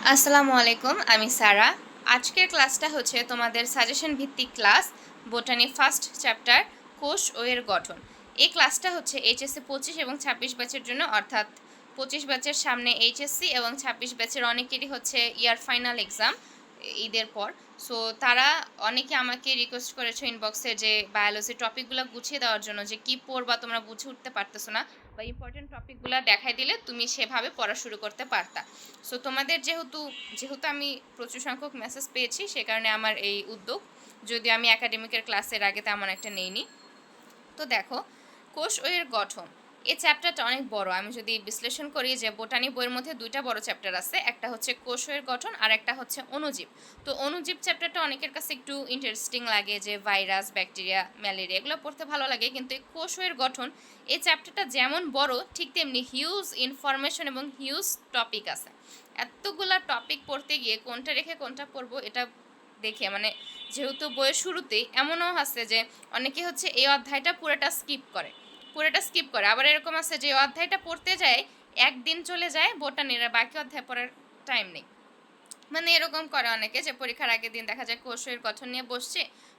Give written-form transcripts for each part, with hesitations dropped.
আসসালামু আলাইকুম, আমি সারা। আজকের ক্লাসটা হচ্ছে তোমাদের সাজেশন ভিত্তিক ক্লাস, বোটানি ফার্স্ট চ্যাপ্টার, কোষ ও এর গঠন। এই ক্লাসটা হচ্ছে এইচএসসি 25 এবং 26 ব্যাচের জন্য, অর্থাৎ 25 ব্যাচের সামনে এইচএসসি এবং 26 ব্যাচের অনেকেরই হচ্ছে ইয়ার ফাইনাল এক্সাম ঈদের পর। সো তারা অনেকে আমাকে রিকোয়েস্ট করেছো ইনবক্সে যে বায়োলজি টপিকগুলো গুছিয়ে দেওয়ার জন্য, যে কী পড়বা তোমরা বুঝে উঠতে পারতেছো না, বা ইম্পর্টেন্ট টপিকগুলো দেখাই দিলে তুমি সেভাবে পড়া শুরু করতে পারতা। সো তোমাদের যেহেতু যেহেতু আমি প্রচুর সংখ্যক মেসেজ পেয়েছি, সে কারণে আমার এই উদ্যোগ, যদিও আমি একাডেমিকের ক্লাসের আগে তেমন একটা নেইনি। তো দেখো, কোষ ও এর গঠন, এই চ্যাপ্টারটা অনেক বড়। আমি যদি বিশ্লেষণ করি যে বোটানি বইয়ের মধ্যে দুইটা বড় চ্যাপ্টার আছে, একটা হচ্ছে কোষ ও এর গঠন আর একটা হচ্ছে অণুজীব। তো অণুজীব চ্যাপ্টারটা অনেকের কাছে একটু ইন্টারেস্টিং লাগে, যে ভাইরাস, ব্যাকটেরিয়া, ম্যালেরিয়া এগুলো পড়তে ভালো লাগে, কিন্তু এই কোষ ও এর গঠন এই চ্যাপ্টারটা যেমন বড়, ঠিক তেমনি হিউজ ইনফরমেশন এবং হিউজ টপিক আছে। এতগুলা টপিক পড়তে গিয়ে কোনটা রেখে কোনটা পড়বো এটা দেখে, মানে যেহেতু বইয়ের শুরুতেই এমনও আছে যে অনেকে হচ্ছে এই অধ্যায়টা পুরোটা স্কিপ করে, আবার এরকম আছে যে অধ্যায়টা পড়তে যায় একদিন চলে যায় বোটানিরা, বাকি অধ্যায় পড়ার টাইম নেই। মানে এরকম করে অনেকে, যে পরীক্ষার আগের দিন দেখা যায় কোষের গঠন নিয়ে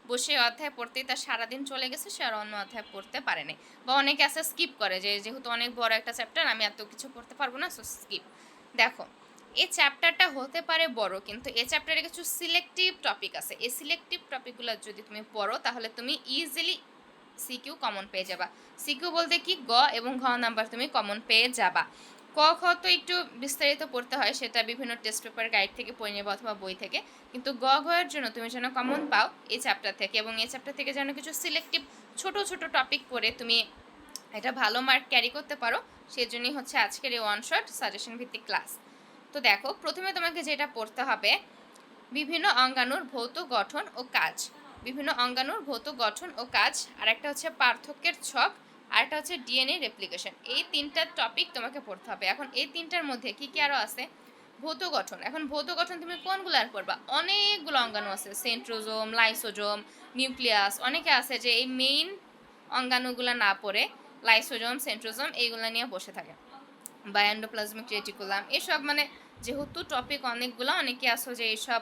বসে অধ্যায় পড়তেই তার সারাদিন চলে গেছে, সে আর অন্য অধ্যায় পড়তে পারেনি। বা অনেকে আছে স্কিপ করে, যে যেহেতু অনেক বড় একটা চ্যাপ্টার আমি এত কিছু পড়তে পারবো না, সো স্কিপ। দেখো, এই চ্যাপ্টারটা হতে পারে বড়, কিন্তু এই চ্যাপ্টারে কিছু সিলেক্টিভ টপিক আছে। এই সিলেক্টিভ টপিকগুলো যদি তুমি পড়ো তাহলে তুমি ইজিলি সিকিউ কমন পেয়ে যাবা। সিকিউ বলতে কি, গ এবং ঘ নাম্বার তুমি কমন পেয়ে যাবা। ক খ তো একটু বিস্তারিত পড়তে হয়, সেটা বিভিন্ন টেস্ট পেপার গাইড থেকে পড়ে নেবে অথবা বই থেকে, কিন্তু গ ঘয়ের জন্য তুমি যেন কমন পাও এই চ্যাপ্টার থেকে, এবং এই চ্যাপ্টার থেকে যেন কিছু সিলেক্টিভ ছোট ছোট টপিক পড়ে তুমি এটা ভালো মার্ক ক্যারি করতে পারো, সেজন্যই হচ্ছে আজকের এই ওয়ান শট সাজেশন ভিত্তিক ক্লাস। তো দেখো, প্রথমে তোমাকে যেটা পড়তে হবে, বিভিন্ন অঙ্গাণুর ভৌত গঠন ও কাজ। বিভিন্ন অঙ্গাণুর ভৌত গঠন ও কাজ, আর একটা হচ্ছে পার্থক্যের ছক, আর একটা হচ্ছে ডিএনএ রেপ্লিকেশন। এই তিনটা টপিক তোমাকে পড়তে হবে। এখন এই তিনটার মধ্যে কি কি আরও আছে, ভৌত গঠন। এখন ভৌত গঠন তুমি কোনগুলো আর পড়বা, অনেকগুলো অঙ্গাণু আছে, সেন্ট্রোজোম, লাইসোজোম, নিউক্লিয়াস। অনেকে আছে যে এই মেইন অঙ্গাণুগুলো না পড়ে লাইসোজোম, সেন্ট্রোজোম এইগুলো নিয়ে বসে থাকে, বা এন্ডোপ্লাজমিক রেটিকুলাম, এসব। মানে যেহেতু টপিক অনেকগুলো, অনেকে আসো যে এইসব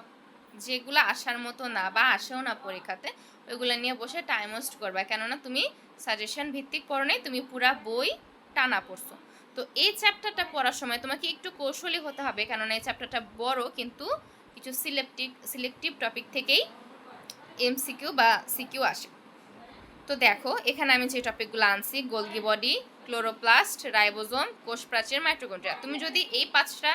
যেগুলো আসার মতো না বা আসেও না পরীক্ষাতে, ওইগুলো নিয়ে বসে টাইম ওয়েস্ট করবা, কেননা তুমি সাজেশন ভিত্তিক পড়ো নাই, তুমি পুরা বই টানা পড়ছো। তো এই চ্যাপ্টারটা পড়ার সময় তোমাকে একটু কৌশলী হতে হবে, কেননা এই চ্যাপ্টারটা বড়, কিন্তু কিছু সিলেক্টিভ টপিক থেকেই এমসিকিউ বা সিকিউ আসে। তো দেখো, এখানে আমি যে টপিকগুলো আনছি, গোলগি বডি, ক্লোরোপ্লাস্ট, রাইবোজোম, কোষ প্রাচীর, মাইটোকন্ড্রিয়া, তুমি যদি এই 5টা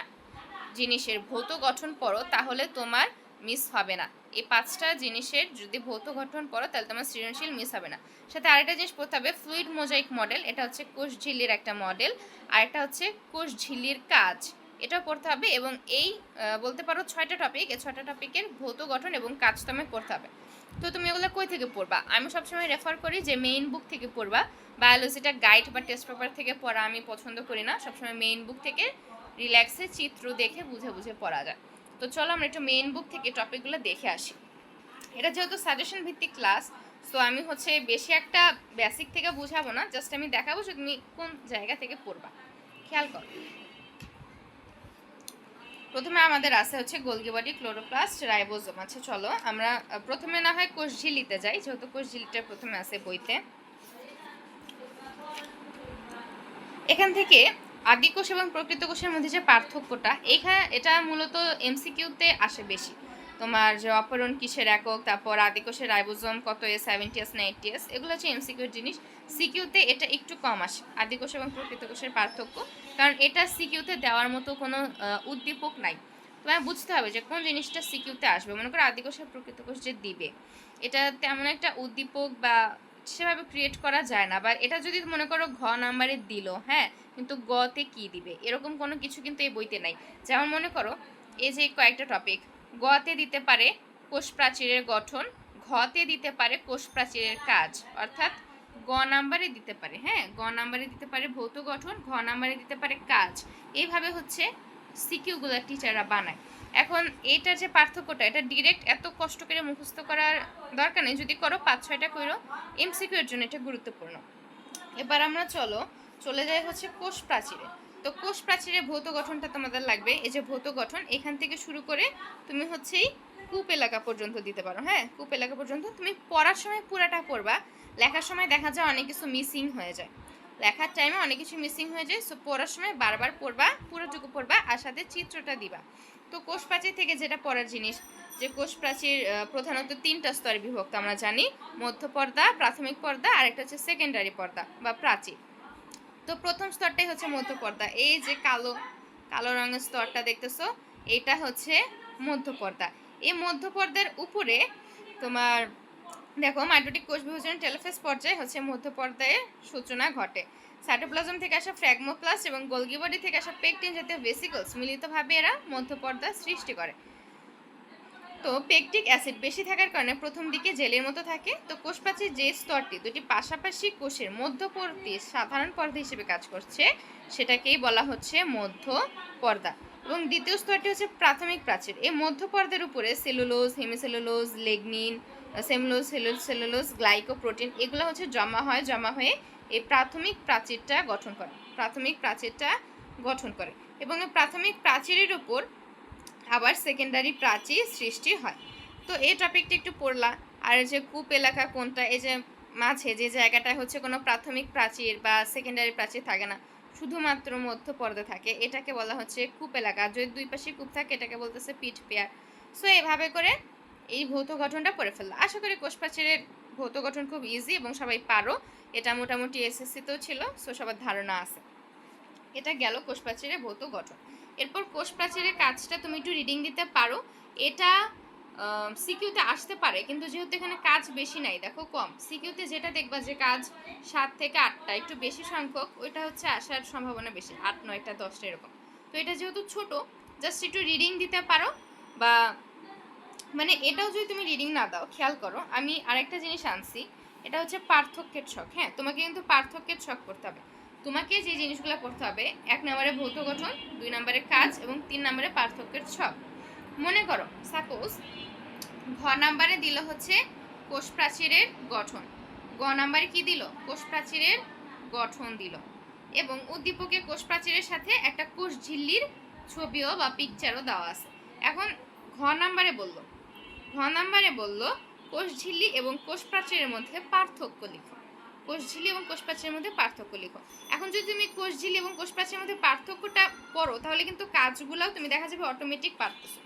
জিনিসের ভৌত গঠন পড়ো তাহলে তোমার মিস হবে না। এই 5টা জিনিসের যদি ভৌত গঠন পড়ো তাহলে তোমার সৃজনশীল মিস হবে না। সাথে আরেকটা জিনিস পড়তে হবে, ফ্লুইড মোজাইক মডেল, এটা হচ্ছে কোষ ঝিল্লির একটা মডেল, আর একটা হচ্ছে কোষ ঝিল্লির কাজ, এটাও পড়তে হবে। এবং এই বলতে পারো 6টা টপিক, এই 6টা টপিকের ভৌত গঠন এবং কাজ তোমায় পড়তে হবে। তো তুমি এগুলো কই থেকে পড়বা? আমি সবসময় রেফার করি যে মেইন বুক থেকে পড়বা। বায়োলজিটা গাইড বা টেস্ট পেপার থেকে পড়া আমি পছন্দ করি না, সবসময় মেইন বুক থেকে রিল্যাক্সে চিত্র দেখে বুঝে বুঝে পড়া যায়। তো চলো আমরা একটু মেইন বুক থেকে টপিকগুলো দেখে আসি। এটা যেহেতু সাজেশন ভিত্তিক ক্লাস, সো আমি হচ্ছে বেশি একটা বেসিক থেকে বুঝাবো না, জাস্ট আমি দেখাবো যে তুমি কোন জায়গা থেকে পড়বা। খেয়াল করো, প্রথমে আমাদের আছে হচ্ছে গোলগি বডি, ক্লোরোপ্লাস্ট, রাইবোজোম। আচ্ছা চলো আমরা প্রথমে না হয় কোষ ঝিল্লিতে যাই, যেহেতু কোষ ঝিল্লিটা প্রথমে আছে বইতে। এখান থেকে আদিকোষ এবং প্রকৃত কোষের মধ্যে যে পার্থক্যটা, এটা মূলত এমসিকিউতে আসে বেশি। তোমার যে অপরণ কিসের একক, তারপর আদিকোষের রাইবোজোম কত এস, 70s না 80s, এগুলো হচ্ছে এমসিকিউর জিনিস। সিকিউতে এটা একটু কম আসে, আদিকোষ এবং প্রকৃত কোষের পার্থক্য, কারণ এটা সিকিউতে দেওয়ার মতো কোনো উদ্দীপক নাই। তোমায় বুঝতে হবে যে কোন জিনিসটা সিকিউতে আসবে। মনে করো আদিকোষ আর প্রকৃত কোষ যে দিবে, এটা তেমন একটা উদ্দীপক বা সেভাবে ক্রিয়েট করা যায় না। বা এটা যদি মনে করো ঘ নাম্বারে দিল, হ্যাঁ, কিন্তু গতে কি দিবে এরকম কোনো কিছু কিন্তু এই বইতে নাই। যেমন মনে করো এই যে কয়েকটা টপিক, গতে দিতে পারে কোষ প্রাচীরের গঠন, ঘতে দিতে পারে কোষ প্রাচীরের কাজ, অর্থাৎ গ নাম্বারে দিতে পারে, হ্যাঁ, গ নাম্বারে দিতে পারে ভৌত গঠন, ঘ নাম্বারে দিতে পারে কাজ। এইভাবে হচ্ছে সিকিউগুলো টিচাররা বানায়। এখন এইটার যে পার্থক্যটা, এটা ডিরেক্ট এত কষ্ট করে মুখস্থ করার দরকার নেই, যদি করো 5-6টা করো, এমসিকিউ এর জন্য এটা গুরুত্বপূর্ণ। এবার আমরা চলে যাই হচ্ছে কোষ প্রাচীরে। তো কোষ প্রাচীরের ভৌত গঠনটা তোমাদের লাগবে। এই যে ভৌত গঠন, এখান থেকে শুরু করে তুমি হচ্ছে কূপ এলাকা পর্যন্ত দিতে পারো। হ্যাঁ, কূপ এলাকা পর্যন্ত তুমি পড়ার সময় পুরাটা পড়বা, লেখার সময় দেখা যায় অনেক কিছু মিসিং হয়ে যায়, লেখার টাইমে অনেক কিছু মিসিং হয়ে যায়। সো পড়ার সময় বারবার পড়বা, পুরোটুকু পড়বা, আর সাথে চিত্রটা দিবা। তো কোষ প্রাচীর থেকে যেটা পড়ার জিনিস, যে কোষ প্রাচীর প্রধানত 3টা স্তরে বিভক্ত আমরা জানি, মধ্য পর্দা, প্রাথমিক পর্দা, আর একটা হচ্ছে সেকেন্ডারি পর্দা বা প্রাচীর। তো প্রথম স্তরটাই হচ্ছে মধ্য পর্দা। এই যে কালো কালো রঙের স্তরটা দেখতেছো, এটা হচ্ছে মধ্য পর্দা। এই মধ্য পর্দার উপরে তোমার দেখো মাইটোটিক কোষ বিভাজন টেলোফেজ পর্যায়ে হচ্ছে মধ্য পর্দায় সূচনা ঘটে। সাইটোপ্লাজম থেকে আসা ফ্র্যাগমোপ্লাস্ট এবং গোলগি বডি থেকে আসা পেকটিন জাতীয় ভেসিকলস মিলিতভাবে এরা মধ্য পর্দা সৃষ্টি করে। তো পেকটিক অ্যাসিড বেশি থাকার কারণে প্রথম দিকে জেলের মতো থাকে। তো কোষপ্রাচীর যে স্তরটি দুটি পাশাপাশি কোষের মধ্যবর্তী সাধারণ পর্দা হিসেবে কাজ করছে, সেটাকেই বলা হচ্ছে মধ্য পর্দা। এবং দ্বিতীয় স্তরটি হচ্ছে প্রাথমিক প্রাচীর। এই মধ্য পর্দার উপরে cellulose, hemicellulose, lignin, cellulose, cellulose, glycoprotein এগুলো হচ্ছে জমা হয়ে এই প্রাথমিক প্রাচীরটা গঠন করে এবং এই প্রাথমিক প্রাচীরের উপর আবার সেকেন্ডারি প্রাচীর সৃষ্টি হয়। তো এই টপিকটা একটু পড়লা। আর যে কূপ এলাকা কোনটা, এই যে মাঝে যে জায়গাটায় হচ্ছে কোনো প্রাথমিক প্রাচীর বা সেকেন্ডারি প্রাচীর থাকে না, শুধুমাত্র মধ্য পর্দা থাকে, এটাকে বলা হচ্ছে কূপ এলাকা। যদি দুই পাশে কূপ থাকে এটাকে বলতেছে পিট পেয়ার। সো এভাবে করে এই ভৌত গঠনটা পড়ে ফেললো। আশা করি কোষ প্রাচীরের ভৌত গঠন খুব ইজি এবং সবাই পারো। এটা মোটামুটি এসএসসিতেও ছিল, সো সবার ধারণা আছে। এটা গেল কোষ প্রাচীরের ভৌত গঠন। এরপর কোষ প্রাচীরের কাজটা তুমি একটু রিডিং দিতে পারো। এটা সিকিউতে আসতে পারে, কিন্তু যেহেতু এখানে কাজ বেশি নাই, দেখো কম, সিকিউতে যেটা দেখবা যে কাজ 7 থেকে 8টা, একটু বেশি সংখ্যক, ওইটা হচ্ছে আসার সম্ভাবনা বেশি, 8, 9টা, 10টা এরকম। তো এটা যেহেতু ছোট, জাস্ট একটু রিডিং দিতে পারো। বা মানে এটাও যদি তুমি রিডিং না দাও, খেয়াল করো আমি আরেকটা জিনিস আনছি, এটা হচ্ছে পার্থক্যের ছক। হ্যাঁ, তোমাকে কিন্তু পার্থক্যের ছক করতে হবে। তোমাকে যে জিনিসগুলো পড়তে হবে, 1 নম্বরে ভৌত গঠন, 2 নম্বরে কাজ এবং 3 নম্বরে পার্থক্যের ছক। মনে করো সাপোজ ঘ নাম্বারে দিল হচ্ছে কোষ প্রাচীরের গঠন, গ নাম্বারে কি দিল, কোষ প্রাচীরের গঠন দিল, এবং উদ্দীপকে কোষ প্রাচীরের সাথে একটা কোষ ঝিল্লির ছবিও বা পিকচারও দেওয়া আছে। এখন ঘ নাম্বারে বলল কোষ ঝিল্লি এবং কোষ প্রাচীরের মধ্যে পার্থক্য লিখো। কোষ ঝিল্লি এবং কোষ প্রাচীরের মধ্যে পার্থক্য লিখো। এখন যদি তুমি কোষ ঝিল্লি এবং কোষ প্রাচীরের মধ্যে পার্থক্যটা পড়ো, তাহলে কিন্তু কাজগুলোও তুমি দেখা যাবে অটোমেটিক পারতেছো।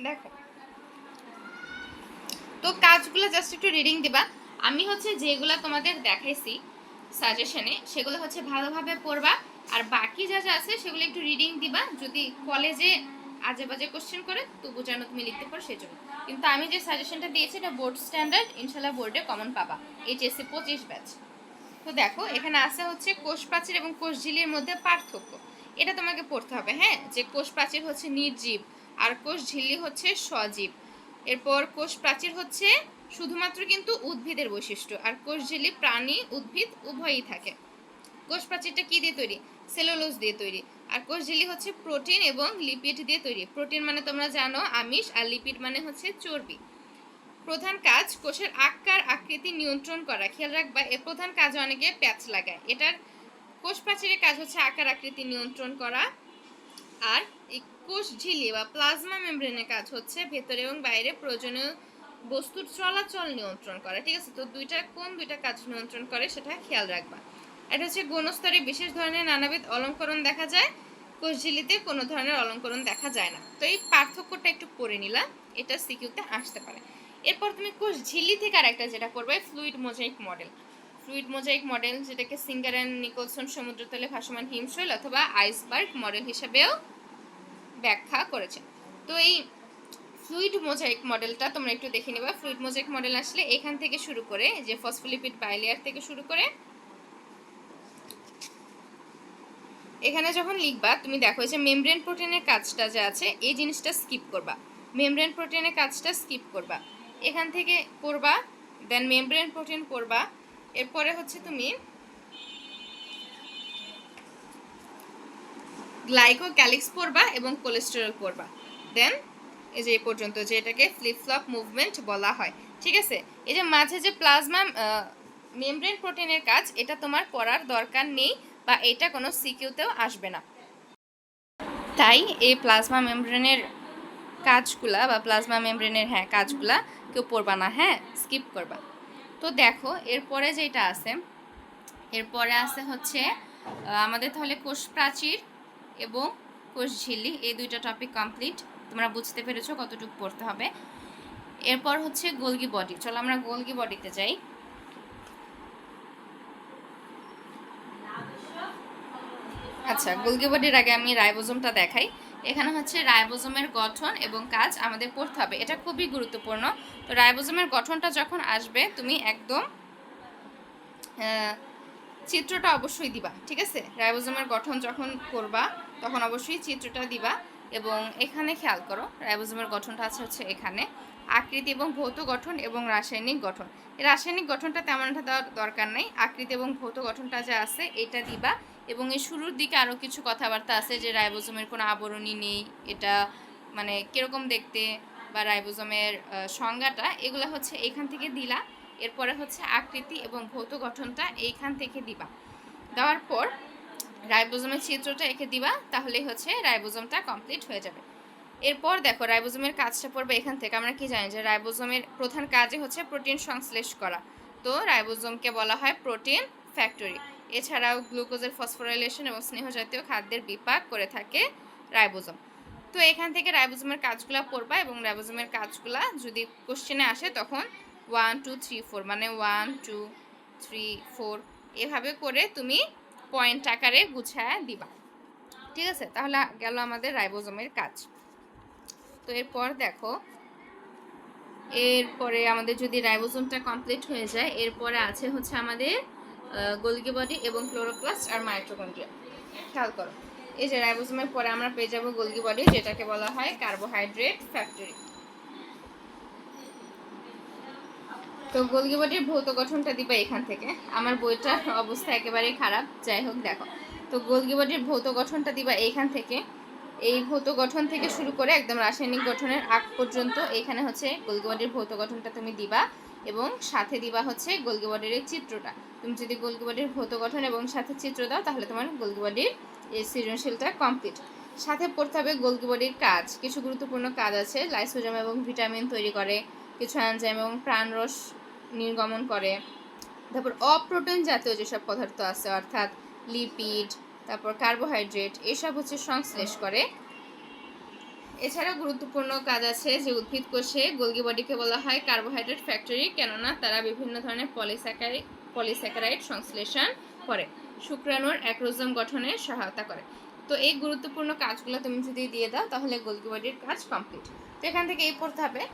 দেখো, তো কাজগুলো জাস্ট একটু রিডিং দিবা। আমি হচ্ছে যেগুলো তোমাদের দেখাইছি সাজেশনে, সেগুলো হচ্ছে ভালোভাবে পড়বা, আর বাকি যা যা আছে সেগুলো একটু রিডিং দিবা। যদি কলেজে আজে বাজে কোশ্চেন করে তবু যেন তুমি লিখতে পারো সেজন্য। কিন্তু আমি যে সাজেশনটা দিয়েছি এটা বোর্ড স্ট্যান্ডার্ড, ইনশাল্লাহ বোর্ডে কমন পাবা, এইচএসসি 25 ব্যাচ। তো দেখো এখানে আছে হচ্ছে কোষ প্রাচীর এবং কোষ ঝিল্লির মধ্যে পার্থক্য, এটা তোমাকে পড়তে হবে। হ্যাঁ, যে কোষ প্রাচীর হচ্ছে নির্জীব আর কোষ ঝিল্লি হচ্ছে সজীব। এরপর কোষ প্রাচীর হচ্ছে শুধুমাত্র কিন্তু উদ্ভিদের বৈশিষ্ট্য, আর কোষ ঝিল্লি প্রাণী উদ্ভিদ উভয়ই থাকে। কোষ প্রাচীরটা কি দিয়ে তৈরি, সেলুলোজ দিয়ে তৈরি, আর কোষ ঝিল্লি হচ্ছে প্রোটিন এবং লিপিড দিয়ে তৈরি। প্রোটিন মানে তোমরা জানো আমিষ, আর লিপিড মানে হচ্ছে চর্বি। প্রধান কাজ কোষের আকার আকৃতি নিয়ন্ত্রণ করা। খেয়াল রাখবা, এর প্রধান কাজ অনেকে প্যাচ লাগায়, এটার কোষ প্রাচীরের কাজ হচ্ছে আকার আকৃতি নিয়ন্ত্রণ করা। আর এই কোষ ঝিল্লি বা প্লাজমা মেমব্রেনের কাজ হচ্ছে ভেতরে এবং বাইরে প্রয়োজনীয় বস্তুর চলাচল নিয়ন্ত্রণ করা। ঠিক আছে, তো কোন দুইটা কাজ নিয়ন্ত্রণ করে সেটা খেয়াল রাখবা। এটা হচ্ছে গৌণস্তরে বিশেষ ধরনের নানাবিধ অলঙ্করণ দেখা যায়, কোষ ঝিল্লিতে কোনো ধরনের অলঙ্করণ দেখা যায় না। তো এই পার্থক্যটা একটু পড়ে নিলাম, এটা সিকিউতে আসতে পারে। এরপর তুমি কোষ ঝিল্লি থেকে আরেকটা যেটা করবে, ফ্লুইড মোজাইক মডেল, যেটাকে সিঙ্গার অ্যান্ড নিকলসন সমুদ্রতলে ভাসমান হিমশৈল অথবা আইসবার্গ মডেল হিসেবেও ব্যাখ্যা করেছেন। তো এই ফ্লুইড মোজাইক মডেলটা তোমরা একটু দেখে নেবা। ফ্লুইড মোজাইক মডেল আসলে এখান থেকে শুরু করে, যে ফসফোলিপিড বাইলেয়ার থেকে শুরু করে এখানে যখন লিখবা, তুমি দেখো যে মেমব্রেন প্রোটিনের কাজটা যে আছে এই জিনিসটা স্কিপ করবা, মেমব্রেন প্রোটিনের কাজটা স্কিপ করবা, এখান থেকে পড়বা, দেন মেমব্রেন প্রোটিন পড়বা। এরপরে হচ্ছে তুমি গ্লাইকো ক্যালিক্স পড়বা এবং কোলেস্টেরল পড়বা। দেন এই যে এই পর্যন্ত, যে এটাকে ফ্লিপ ফ্লপ মুভমেন্ট বলা হয়। ঠিক আছে, এই যে মাঝে যে প্লাজমা মেমব্রেন প্রোটিনের কাজ, এটা তোমার পড়ার দরকার নেই, বা এটা কোনো সিকিউতেও আসবে না। তাই এই প্লাজমা মেমব্রেনের কাজগুলা বা প্লাজমা মেমব্রেনের কাজগুলা কেউ পড়বা না, স্কিপ করবা। তো দেখো এরপরে যেটা আছে, এরপরে আছে হচ্ছে আমাদের তাহলে কোষ প্রাচীর এবং কোষ ঝিল্লি, এই দুইটা টপিক কমপ্লিট। তোমরা বুঝতে পেরেছো কতটুকু পড়তে হবে। এরপর হচ্ছে গোলগি বডি। চলো আমরা গোলগি বডিতে যাই। আচ্ছা, গোলগি বডির আগে আমি রাইবোজোমটা দেখাই। এখানে হচ্ছে রাইবোজোমের গঠন এবং কাজ আমাদের পড়তে হবে, এটা খুবই গুরুত্বপূর্ণ। তো রাইবোজোমের গঠনটা যখন আসবে তুমি একদম চিত্রটা অবশ্যই দিবা, ঠিক আছে? রাইবোজোমের গঠন যখন করবা তখন অবশ্যই চিত্রটা দিবা। এবং এখানে খেয়াল করো, রাইবোজোমের গঠনটা আছে হচ্ছে এখানে আকৃতি এবং ভৌত গঠন এবং রাসায়নিক গঠন। এই রাসায়নিক গঠনটা তেমন একটা দেওয়ার দরকার নাই, আকৃতি এবং ভৌত গঠনটা যা আছে এটা দিবা। এবং এই শুরুর দিকে আরও কিছু কথাবার্তা আছে যে রাইবোজোমের কোনো আবরণী নেই, এটা মানে কীরকম দেখতে, বা রাইবোজোমের সংজ্ঞাটা, এগুলো হচ্ছে এখান থেকে দিলা। এরপরে হচ্ছে আকৃতি এবং ভৌত গঠনটা এইখান থেকে দিবা। দেওয়ার পর রাইবোজোমের চিত্রটা এঁকে দিবা, তাহলে হচ্ছে রাইবোজোমটা কমপ্লিট হয়ে যাবে। এরপর দেখো রাইবোজোমের কাজটা পড়বে এখান থেকে। আমরা কি জানি যে রাইবোজোমের প্রধান কাজই হচ্ছে প্রোটিন সংশ্লেষ করা। তো রাইবোজোমকে বলা হয় প্রোটিন ফ্যাক্টরি। এছাড়াও গ্লুকোজের ফসফোরাইলেশন এবং স্নেহ জাতীয় খাদ্যের বিপাক করে থাকে রাইবোজোম। তো এখান থেকে রাইবোজোমের কাজগুলো পড়বা, এবং রাইবোজোমের কাজগুলো যদি কোশ্চেনে আসে তখন 1 2 3 4 মানে 1 2 3 4 এভাবে করে তুমি পয়েন্ট আকারে গুছায় দিবা, ঠিক আছে? তাহলে গেল আমাদের রাইবোজোমের কাজ। তো এরপর দেখো, এরপরে আমাদের যদি রাইবোজোমটা কমপ্লিট হয়ে যায়, এরপরে আছে হচ্ছে আমাদের গোলগি বডি এবং ক্লোরোপ্লাস্ট আর মাইটোকন্ড্রিয়া। খেয়াল করো, এই যে রাইবোজোমের পরে আমরা পেয়ে যাবো গোলগি বডি, যেটাকে বলা হয় কার্বোহাইড্রেট ফ্যাক্টরি। তো গোলগি বডির ভৌত গঠনটা দিবা এখান থেকে। আমার বইটার অবস্থা একেবারেই খারাপ, যাই হোক দেখো। তো গোলগি বডির ভৌত গঠনটা দিবা এইখান থেকে। এই ভৌত গঠন থেকে শুরু করে একদম রাসায়নিক গঠনের আগ পর্যন্ত এখানে হচ্ছে গোলগি বডির ভৌত গঠনটা তুমি দিবা, এবং সাথে দিবা হচ্ছে গোলগি বডির এই চিত্রটা। তুমি যদি গোলগি বডির ভৌত গঠন এবং সাথে চিত্র দাও, তাহলে তোমার গোলগি বডির এই সৃজনশীলটা কমপ্লিট। সাথে পড়তে হবে গোলগি বডির কাজ। কিছু গুরুত্বপূর্ণ কাজ আছে, লাইসোজোম এবং ভিটামিন তৈরি করে, কিছু এনজাইম এবং প্রাণরস নির্গমন করে। তারপর অপ্রোটিন জাতীয় যেসব পদার্থ আছে, অর্থাৎ লিপিড, তারপর কার্বোহাইড্রেট, এসব হচ্ছে সংশ্লেষ করে। এছাড়াও গুরুত্বপূর্ণ কাজ আছে যে উদ্ভিদ কোষে গোলগি বডিকে বলা হয় কার্বোহাইড্রেট ফ্যাক্টরি, কেননা তারা বিভিন্ন ধরনের পলিস্যাকারাইড সংশ্লেষণ করে, শুক্রাণুর অ্যাক্রোজোম গঠনে সহায়তা করে। তো এই গুরুত্বপূর্ণ কাজগুলো তুমি যদি দিয়ে দাও, তাহলে গোলগি বডির কাজ কমপ্লিট। তো এখান থেকে এই পড়তে হবে।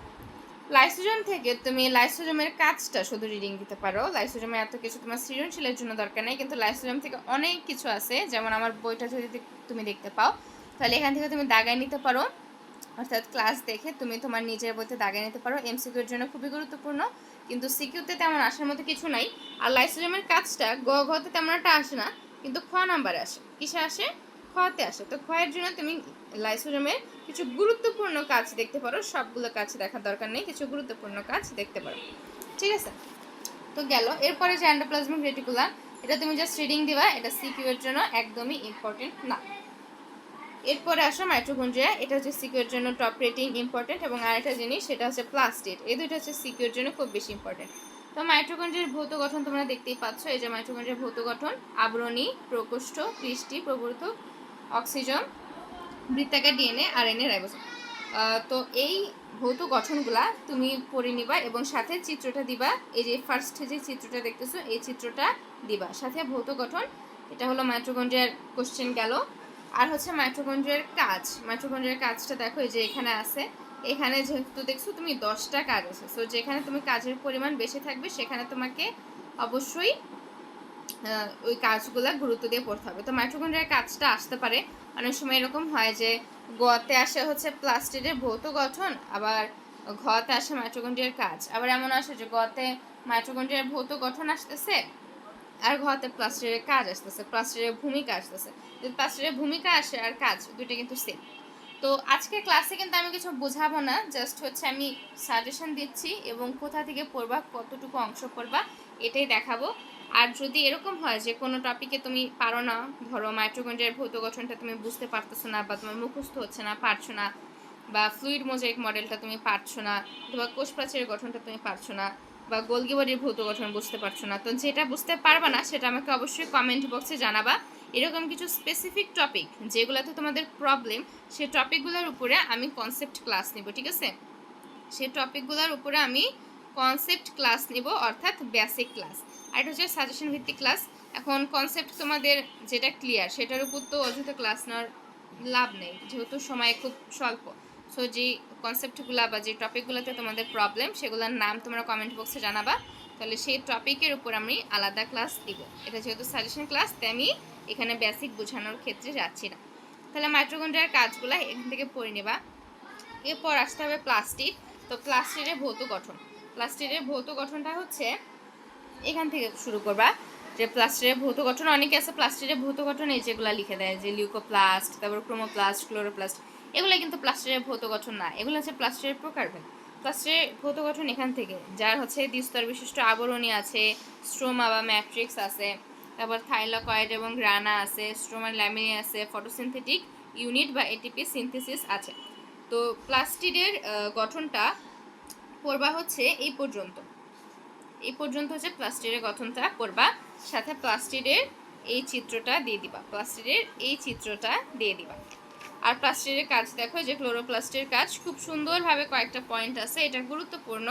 লাইসোজোম থেকে তুমি লাইসোজোমের কাজটা শুধু রিডিং দিতে পারো। লাইসোজোমে এত কিছু তোমার সৃজনশীলের জন্য দরকার নেই, কিন্তু লাইসোজোম থেকে অনেক কিছু আছে। যেমন আমার বইটা যদি তুমি দেখতে পাও, তাহলে এখান থেকে তুমি দাগায় নিতে পারো, অর্থাৎ ক্লাস দেখে তুমি তোমার নিজের বইতে দাগায় নিতে পারো। এমসিকিউর জন্য খুবই গুরুত্বপূর্ণ, কিন্তু সিকিউতে তেমন আসার মতো কিছু নাই। আর লাইসোজোমের কাজটা ঘতে তেমন একটা আসে না, কিন্তু খ নাম্বারে আসে। কিসে আসে? খতে আসে। তো খয়ের জন্য তুমি লাইসোজোমের কিছু গুরুত্বপূর্ণ কাজ দেখতে পারো, সবগুলো কাজ দেখার দরকার নেই, কিছু গুরুত্বপূর্ণ কাজ দেখতে পারো, ঠিক আছে? তো গেল। এরপরে যে এন্ডোপ্লাজমিক রেটিকুলাম, এটা তুমি জাস্ট রিডিং দিবা, এটা সিকিউ এর জন্য একদমই ইম্পর্টেন্ট না। এরপরে আসো মাইটোকন্ড্রিয়া, এটা হচ্ছে সিকিউর জন্য টপ রেটিং ইম্পর্টেন্ট, এবং আরেকটা জিনিস সেটা হচ্ছে প্লাস্টিড। এই দুটো হচ্ছে সিকিউর জন্য খুব বেশি ইম্পর্টেন্ট। তো মাইটোকন্ড্রিয়ার ভৌত গঠন তোমরা দেখতেই পাচ্ছ, এই যে মাইটোকন্ড্রিয়ার ভৌত গঠন: আবরণী, প্রকোষ্ঠ, পৃষ্টি, প্রবর্তক, অক্সিজন, বৃত্তাকার ডিএনএ, আরএনএ, রাইবোজোম। তো এই ভৌত গঠনগুলা তুমি পড়ে নিবা, এবং সাথে চিত্রটা দিবা। এই যে ফার্স্ট যে চিত্রটা দেখতেছো, এই চিত্রটা দিবা সাথে ভৌত গঠন। এটা হলো মাইটোকন্ড্রিয়ার কোশ্চেন গেল। আর হচ্ছে মাইটোকন্ড্রিয়ার কাজ। মাইটোকন্ড্রিয়ার কাজটা দেখো, এই যে এখানে আছে। এখানে যেহেতু দেখছো তুমি 10টা কাজ আছে, সো যেখানে তুমি কাজের পরিমাণ বেশি থাকবে সেখানে তোমাকে অবশ্যই ওই কাজগুলো গুরুত্ব দিয়ে পড়তে হবে। তো মাইটোকন্ড্রিয়ার কাজটা আসতে পারে অনেক সময় এরকম হয় যে গতে আসে হচ্ছে প্লাস্টিডের ভৌত গঠন, আবার ঘতে আসে মাইটোকন্ড্রিয়ার কাজ। আবার এমন আসে যে গতে মাইটোকন্ড্রিয়ার ভৌত গঠন আসতেছে আর ঘতে প্লাস্টিডের কাজ আসতেছে, প্লাস্টিডের ভূমিকা আসতেছে। যদি প্লাস্টিডের ভূমিকা আসে আর কাজ, দুইটা কিন্তু সেম। তো আজকের ক্লাসে কিন্তু আমি কিছু বোঝাবো না, জাস্ট হচ্ছে আমি সাজেশন দিচ্ছি, এবং কোথা থেকে পড়বা, কতটুকু অংশ পড়বা এটাই দেখাবো। আর যদি এরকম হয় যে কোনো টপিকে তুমি পারো না, ধরো মাইটোকন্ড্রিয়ার ভৌত গঠনটা তুমি বুঝতে পারতেছো না বা তোমার মুখস্থ হচ্ছে না, পারছো না, বা ফ্লুইড মোজাইক মডেলটা তুমি পারছো না, অথবা কোষ প্রাচীরের গঠনটা তুমি পারছো না, বা গোলগি বডির ভৌত গঠন বুঝতে পারছো না, তো যেটা বুঝতে পারবা না সেটা আমাকে অবশ্যই কমেন্ট বক্সে জানাবা। এরকম কিছু স্পেসিফিক টপিক যেগুলোতে তোমাদের প্রবলেম, সেই টপিকগুলোর উপরে আমি কনসেপ্ট ক্লাস নিব, ঠিক আছে? সেই টপিকগুলোর উপরে আমি কনসেপ্ট ক্লাস নিব, অর্থাৎ বেসিক ক্লাস। আর এটা হচ্ছে সাজেশন ভিত্তিক ক্লাস। এখন কনসেপ্ট তোমাদের যেটা ক্লিয়ার সেটার উপর তো অযথা ক্লাস নেওয়ার লাভ নেই, যেহেতু সময় খুব স্বল্প। সো যে কনসেপ্টগুলো বা যে টপিকগুলোতে তোমাদের প্রবলেম সেগুলোর নাম তোমরা কমেন্ট বক্সে জানাবা, তাহলে সেই টপিকের উপর আমি আলাদা ক্লাস দিব। এটা যেহেতু সাজেশন ক্লাস, তাই আমি এখানে বেসিক বোঝানোর ক্ষেত্রে যাচ্ছি না। তাহলে মাইটোকন্ড্রিয়ার কাজগুলো এখান থেকে পড়ে নেবা। এরপর আসতে হবে প্লাস্টিড। তো প্লাস্টিডের ভৌত গঠন, প্লাস্টিডের ভৌত গঠনটা হচ্ছে এখান থেকে শুরু করবা। যে প্লাস্টিডের ভৌত গঠন, অনেকে আছে প্লাস্টিডের ভৌত গঠন এই যেগুলো লিখে দেয়, যে লিউকোপ্লাস্ট, তারপর ক্রোমোপ্লাস্ট, ক্লোরোপ্লাস্ট, এগুলো কিন্তু প্লাস্টিডের ভৌত গঠন না, এগুলো হচ্ছে প্লাস্টিডের প্রকারভেদ। প্লাস্টিডের ভৌত গঠন এখান থেকে, যার হচ্ছে দ্বিস্তর বিশিষ্ট আবরণী আছে, স্ট্রোমা বা ম্যাট্রিক্স আছে, তারপর থাইলাকয়েড এবং গ্রানা আছে, স্ট্রোমা ল্যামিনি আছে, ফটোসিনথেটিক ইউনিট বা এটিপি সিনথেসিস আছে। তো প্লাস্টিডের গঠনটা পড়বা হচ্ছে এই পর্যন্ত, এই পর্যন্ত হচ্ছে প্লাস্টিডের গঠনটা পড়বা, সাথে প্লাস্টিডের এই চিত্রটা দিয়ে দিবা, প্লাস্টিডের এই চিত্রটা দিয়ে দিবা। আর প্লাস্টিডের কাজ দেখো, যে ক্লোরোপ্লাস্টের কাজ খুব সুন্দরভাবে কয়েকটা পয়েন্ট আছে, এটা গুরুত্বপূর্ণ,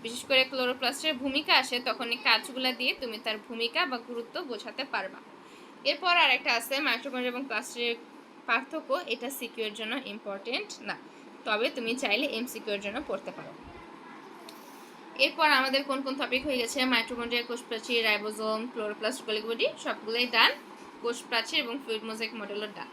বিশেষ করে ক্লোরোপ্লাস্টের ভূমিকা আসে তখন এই কাজগুলো দিয়ে তুমি তার ভূমিকা বা গুরুত্ব বোঝাতে পারবা। এরপর আরেকটা আছে মাইটোকন্ড্রিয়া এবং প্লাস্টিডের পার্থক্য, এটা সিকিউ এর জন্য ইম্পর্টেন্ট না, তবে তুমি চাইলে এমসিকিউ এর জন্য পড়তে পারো। এরপর আমাদের কোন কোন টপিক হয়ে গেছে, মাইটোকন্ড্রিয়া, কোষ প্রাচীর, রাইবোজোম, ক্লোরোপ্লাস্ট, গোলজি বডি, সবগুলোই ডান। কোষ প্রাচীর এবং ফ্লুইড মোজাইক মডেলও ডান।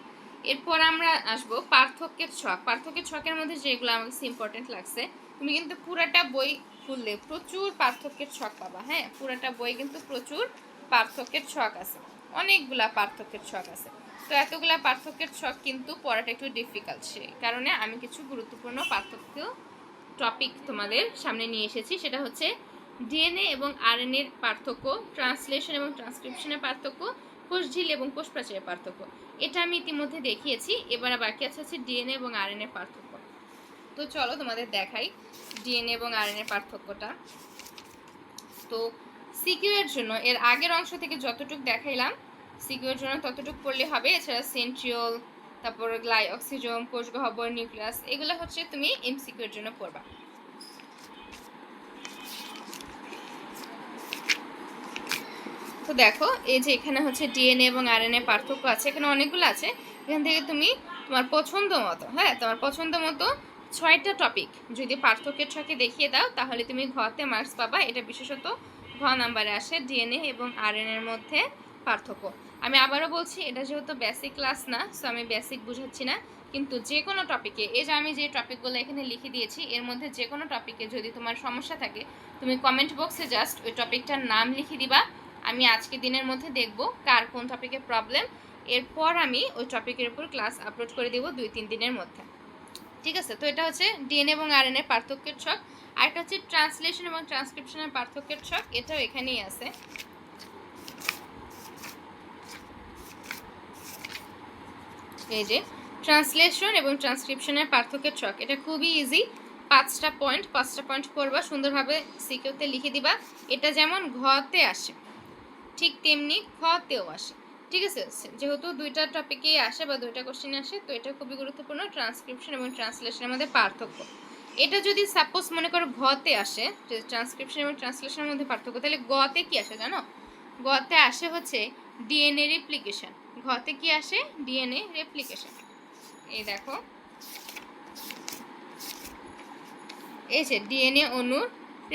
এরপর আমরা আসবো পার্থক্যের ছক। পার্থক্যের ছকের মধ্যে যেগুলো আমার কাছে ইম্পর্টেন্ট লাগছে, তুমি কিন্তু পুরাটা বই খুললে প্রচুর পার্থক্যের ছক পাবা। হ্যাঁ, পুরাটা বই কিন্তু প্রচুর পার্থক্যের ছক আছে, অনেকগুলা পার্থক্যের ছক আছে। তো এতগুলা পার্থক্যের ছক কিন্তু পড়াটা একটু ডিফিকাল্ট, সেই কারণে আমি কিছু গুরুত্বপূর্ণ পার্থক্য টপিক তোমাদের সামনে নিয়ে এসেছি। সেটা হচ্ছে ডিএনএ এবং আরএনএর পার্থক্য, ট্রান্সলেশন এবং ট্রান্সক্রিপশনের পার্থক্য, কোষঝিল্লি এবং কোষ প্রাচীরের পার্থক্য। এটা আমি ইতিমধ্যে দেখিয়েছি, এবার বাকি আছে ডিএনএ এবং আরএনএর পার্থক্য। তো চলো তোমাদের দেখাই ডিএনএ এবং আরএনএর পার্থক্যটা। তো সিকিউ এর জন্য এর আগের অংশ থেকে যতটুকু দেখাইলাম সিকিউ এর জন্য ততটুকু পড়লে হবে। এছাড়া সেন্ট্রিওল, তারপর গ্লাইঅক্সিজোম, কোষগহ্বর, নিউক্লিয়াস, এগুলো হচ্ছে তুমি এমসিকিউ এর জন্য পড়বা। তো দেখো এই যে এখানে হচ্ছে ডিএনএ এবং আরএনএ পার্থক্য আছে, এখানে অনেকগুলো আছে, এখান থেকে তুমি তোমার পছন্দ মতো, হ্যাঁ তোমার পছন্দ মতো 6টা টপিক যদি পার্থক্যের ছকে দেখিয়ে দাও তাহলে তুমি ঘতে মার্কস পাবা। এটা বিশেষত ঘ নাম্বারে আসে, ডিএনএ এবং আরএনএর মধ্যে পার্থক্য। আমি আবারও বলছি, এটা যেহেতু বেসিক ক্লাস না, সো আমি বেসিক বুঝাচ্ছি না, কিন্তু যে কোনো টপিকে, এই যে আমি যে টপিকগুলো এখানে লিখে দিয়েছি এর মধ্যে যে কোনো টপিকে যদি তোমার সমস্যা থাকে তুমি কমেন্ট বক্সে জাস্ট ওই টপিকটার নাম লিখে দিবা। আমি আজকে দিনের মধ্যে দেখব কার কোন টপিকে প্রবলেম, এরপর আমি ওই টপিকের উপর ক্লাস আপলোড করে দেব 2-3 দিনের মধ্যে, ঠিক আছে? তো এটা হচ্ছে ডিএনএ এবং আরএনএ পার্থক্যের ছক। আর একটা হচ্ছে ট্রান্সলেশন এবং ট্রান্সক্রিপশনের পার্থক্যের ছক, এটাও এখানেই আছে। এই যে ট্রান্সলেশন এবং ট্রান্সক্রিপশনের পার্থক্যের ছক, এটা খুবই ইজি, 5টা পয়েন্ট করবা, সুন্দরভাবে সিকিউতে লিখে দিবা। এটা যেমন ঘতে আসে ঠিক তেমনি খতেও আসে, ঠিক আছে? যেহেতু 2টা টপিকেই আসে বা 2টা কোশ্চেনে আসে, তো এটা খুবই গুরুত্বপূর্ণ, ট্রান্সক্রিপশন এবং ট্রান্সলেশনের মধ্যে পার্থক্য। এটা যদি সাপোজ মনে করো ঘতে আসে, যে ট্রান্সক্রিপশন এবং ট্রান্সলেশনের মধ্যে পার্থক্য, তাহলে গতে কি আসে জানো? গতে আসে হচ্ছে ডিএনএ রেপ্লিকেশন। ঘতে কি আসে? DNA replication. এই দেখো, এই যে ডিএনএ অণুর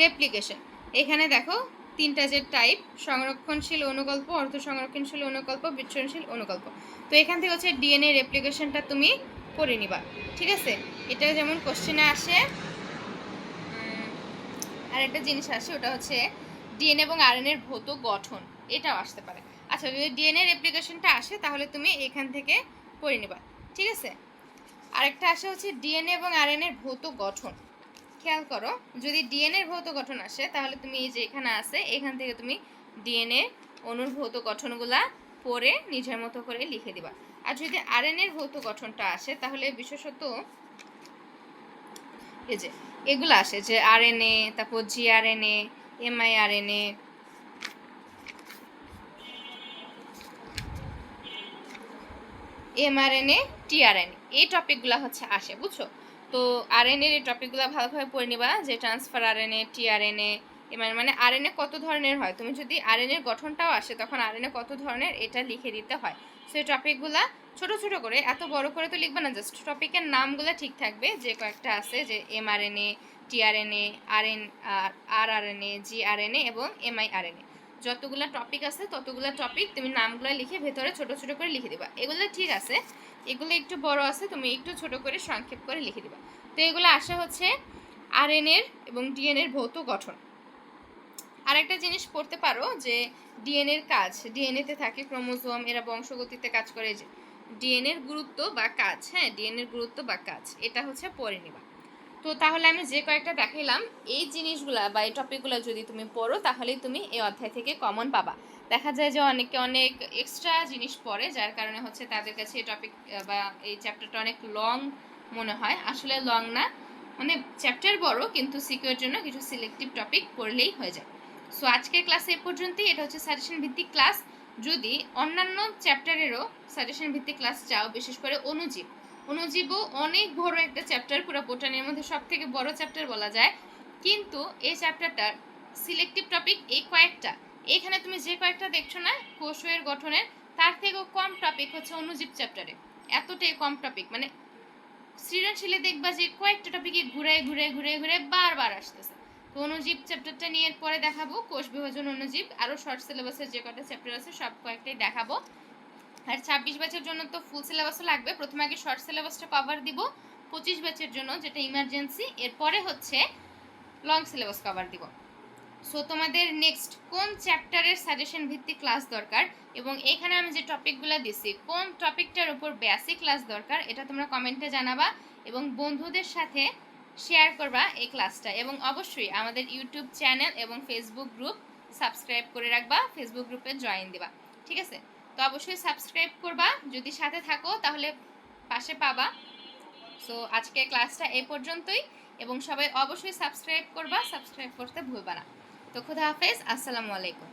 রেপ্লিকেশন। এখানে দেখো 3টা যে টাইপ, সংরক্ষণশীল অনুকল্প, অর্ধ সংরক্ষণশীল অনুকল্প, বিচ্ছুরণশীল অনুকল্প। তো এখান থেকে হচ্ছে ডিএনএ রেপ্লিকেশনটা তুমি করে নিবা, ঠিক আছে? এটা যেমন কোশ্চেনে আসে। আর একটা জিনিস আসে, ওটা হচ্ছে ডিএনএ এবং আরএনএর ভৌত গঠন, এটাও আসতে পারে। আচ্ছা, যদি ডিএনএ রেপ্লিকেশনটা আসে তাহলে তুমি এখান থেকে করে নিবা, ঠিক আছে? আরেকটা আসে হচ্ছে ডিএনএ এবং আরএনএর ভৌত গঠন। খেয়াল করো, যদি ডিএনএর ভৌত গঠন আসে তাহলে তুমি এই যে এখানে আছে, এখান থেকে তুমি ডিএনএ অণুর ভৌত গঠনগুলা পড়ে নিজের মতো করে লিখে দিবা। আর যদি আরএনএর ভৌত গঠনটা আসে তাহলে বিশেষত এই যে এগুলো আসে, যে আরএনএ, তারপর জিআরএনএ, এমআইআরএনএ, এমআরএনএ, টিআরএনএ, এই টপিকগুলো হচ্ছে আসে, বুঝছো? তো আরএনএর এই টপিকগুলো ভালোভাবে পড়ে নিবা, যে ট্রান্সফার আরএনএ, টিআরএনএ, মানে আরএনএ কত ধরনের হয়, তুমি যদি আরএনএর গঠনটাও আসে তখন আরএনএ কত ধরনের এটা লিখে দিতে হয়। সো এই টপিকগুলা ছোট ছোট করে, এত বড় করে তো লিখবে না, জাস্ট টপিকের নামগুলো ঠিক থাকবে, যে কয়েকটা আছে, যে এমআরএনএ, টিআরএনএ, আরআরএনএ, জিআরএনএ এবং এমআইআরএনএ, যতগুলো টপিক আছে ততগুলো টপিক তুমি নামগুলো লিখে ভেতরে ছোট ছোট করে লিখে দিবা। এগুলো ঠিক আছে, এগুলো একটু বড় আছে, তুমি একটু ছোট করে সংক্ষেপ করে লিখে দিবা। তো এগুলো আসা হচ্ছে আরএনএর এবং ডিএনএর ভৌত গঠন। আরেকটা জিনিস পড়তে পারো যে ডিএনএর কাজ, ডিএনএতে থাকে ক্রোমোজোম, এরা বংশগতিতে কাজ করে, যে ডিএনএর গুরুত্ব বা কাজ, হ্যাঁ ডিএনএর গুরুত্ব বা কাজ, এটা হচ্ছে পড়ে নিবা। তো তাহলে আমি যে কয়েকটা দেখাইলাম এই জিনিসগুলা বা এই টপিকগুলো যদি তুমি পড়ো তাহলেই তুমি এই অধ্যায় থেকে কমন পাবা। দেখা যায় যে অনেকে অনেক এক্সট্রা জিনিস পড়ে, যার কারণে হচ্ছে তাদের কাছে এই টপিক বা এই চ্যাপ্টারটা অনেক লং মনে হয়, আসলে লং না, মানে চ্যাপ্টার বড় কিন্তু সিকিউর জন্য কিছু সিলেক্টিভ টপিক পড়লেই হয়ে যায়। সো আজকের ক্লাস এই পর্যন্তই, এটা হচ্ছে সাজেশন ভিত্তিক ক্লাস। যদি অন্যান্য চ্যাপ্টারেরও সাজেশন ভিত্তিক ক্লাস চাও, বিশেষ করে অনুজীবও অনেক বড় একটা চ্যাপ্টার, পুরো বোটানির মধ্যে সব থেকে বড় চ্যাপ্টার বলা যায়, কিন্তু এই চ্যাপ্টারটার সিলেক্টিভ টপিক এই কয়েকটা, এখানে তুমি যে কয়েকটা দেখছো না কোষের গঠনের, তার থেকেও কম টপিক হচ্ছে অনুজীব চ্যাপ্টারে, এতটাই কম টপিক, মানে সৃজনশীলে দেখবা যে কয়েকটা টপিকে ঘুরে ঘুরে ঘুরে ঘুরে বারবার আসতেছে। তো অনুজীব চ্যাপ্টারটা নিয়ে পরে দেখাবো, কোষ বিভাজন অনুজীব, আরও শর্ট সিলেবাসের যে কয়টা চ্যাপ্টার আছে সব কয়েকটাই দেখাবো। আর 26 ব্যাচের জন্য তো ফুল সিলেবাসও লাগবে, প্রথমে আগে শর্ট সিলেবাসটা কভার দিব 25 ব্যাচের জন্য, যেটা ইমার্জেন্সি, এরপরে হচ্ছে লং সিলেবাস কভার দিব। সো তোমাদের নেক্সট কোন চ্যাপ্টারের সাজেশন ভিত্তিক ক্লাস দরকার, এবং এখানে আমি যে টপিকগুলো দিছি কোন টপিকটার উপর বেসিক ক্লাস দরকার, এটা তোমরা কমেন্টে জানাবা এবং বন্ধুদের সাথে শেয়ার করবা এই ক্লাসটা, এবং অবশ্যই আমাদের ইউটিউব চ্যানেল এবং ফেসবুক গ্রুপ সাবস্ক্রাইব করে রাখবা, ফেসবুক গ্রুপে জয়েন দিবা, ঠিক আছে? তো অবশ্যই সাবস্ক্রাইব করবা, যদি সাথে থাকো তাহলে পাশে পাবা। সো আজকের ক্লাসটা এই পর্যন্তই, এবং সবাই অবশ্যই সাবস্ক্রাইব করবা, সাবস্ক্রাইব করতে ভুলবা না। তো খুদা হাফেজ, আসসালামু আলাইকুম।